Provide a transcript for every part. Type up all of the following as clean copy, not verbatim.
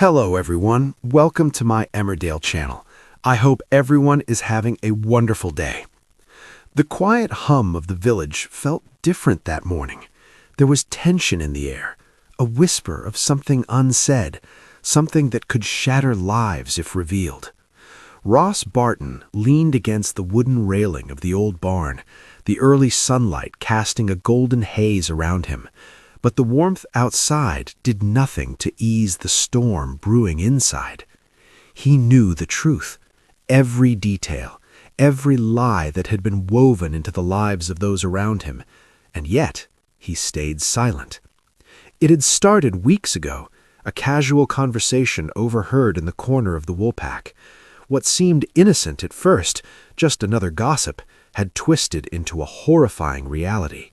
Hello everyone, welcome to my Emmerdale channel. I hope everyone is having a wonderful day. The quiet hum of the village felt different that morning. There was tension in the air, a whisper of something unsaid, something that could shatter lives if revealed. Ross Barton leaned against the wooden railing of the old barn, the early sunlight casting a golden haze around him. But the warmth outside did nothing to ease the storm brewing inside. He knew the truth, every detail, every lie that had been woven into the lives of those around him, and yet he stayed silent. It had started weeks ago, a casual conversation overheard in the corner of the woolpack. What seemed innocent at first, just another gossip, had twisted into a horrifying reality.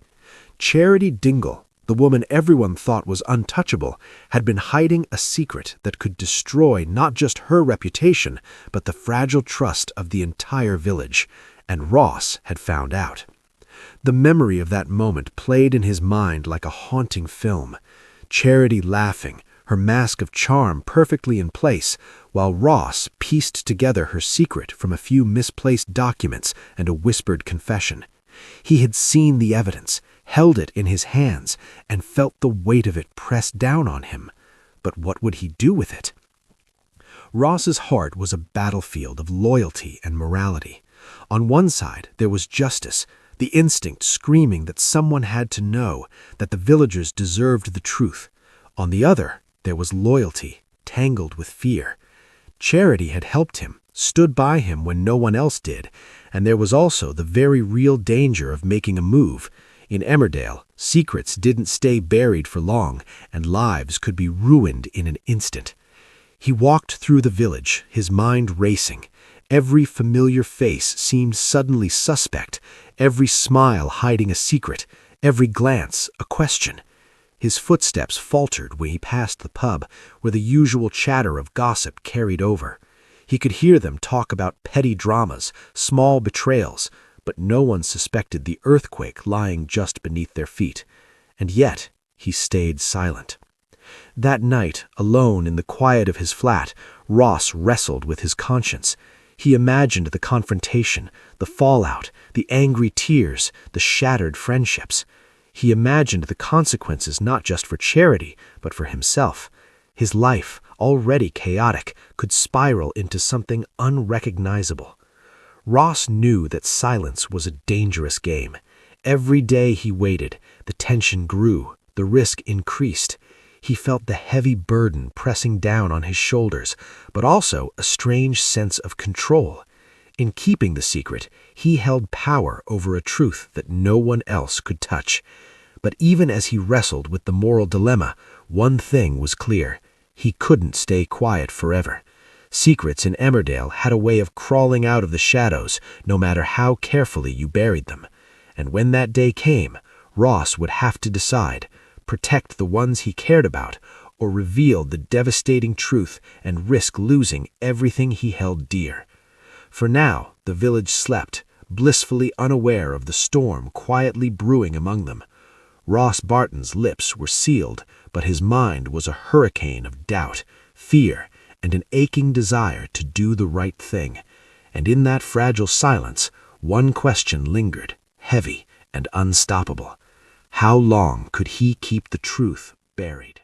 Charity Dingle, the woman everyone thought was untouchable, had been hiding a secret that could destroy not just her reputation, but the fragile trust of the entire village, and Ross had found out. The memory of that moment played in his mind like a haunting film. Charity laughing, her mask of charm perfectly in place, while Ross pieced together her secret from a few misplaced documents and a whispered confession. He had seen the evidence, held it in his hands, and felt the weight of it press down on him. But what would he do with it? Ross's heart was a battlefield of loyalty and morality. On one side, there was justice, the instinct screaming that someone had to know, that the villagers deserved the truth. On the other, there was loyalty, tangled with fear. Charity had helped him, stood by him when no one else did, and there was also the very real danger of making a move. In Emmerdale, secrets didn't stay buried for long, and lives could be ruined in an instant. He walked through the village, his mind racing. Every familiar face seemed suddenly suspect, every smile hiding a secret, every glance a question. His footsteps faltered when he passed the pub, where the usual chatter of gossip carried over. He could hear them talk about petty dramas, small betrayals, but no one suspected the earthquake lying just beneath their feet. And yet he stayed silent. That night, alone in the quiet of his flat, Ross wrestled with his conscience. He imagined the confrontation, the fallout, the angry tears, the shattered friendships. He imagined the consequences not just for Charity, but for himself. His life, already chaotic, could spiral into something unrecognizable. Ross knew that silence was a dangerous game. Every day he waited, the tension grew, the risk increased. He felt the heavy burden pressing down on his shoulders, but also a strange sense of control. In keeping the secret, he held power over a truth that no one else could touch. But even as he wrestled with the moral dilemma, one thing was clear: he couldn't stay quiet forever. Secrets in Emmerdale had a way of crawling out of the shadows, no matter how carefully you buried them. And when that day came, Ross would have to decide: protect the ones he cared about, or reveal the devastating truth and risk losing everything he held dear. For now, the village slept, blissfully unaware of the storm quietly brewing among them. Ross Barton's lips were sealed, but his mind was a hurricane of doubt, fear, and an aching desire to do the right thing. And in that fragile silence, one question lingered, heavy and unstoppable. How long could he keep the truth buried?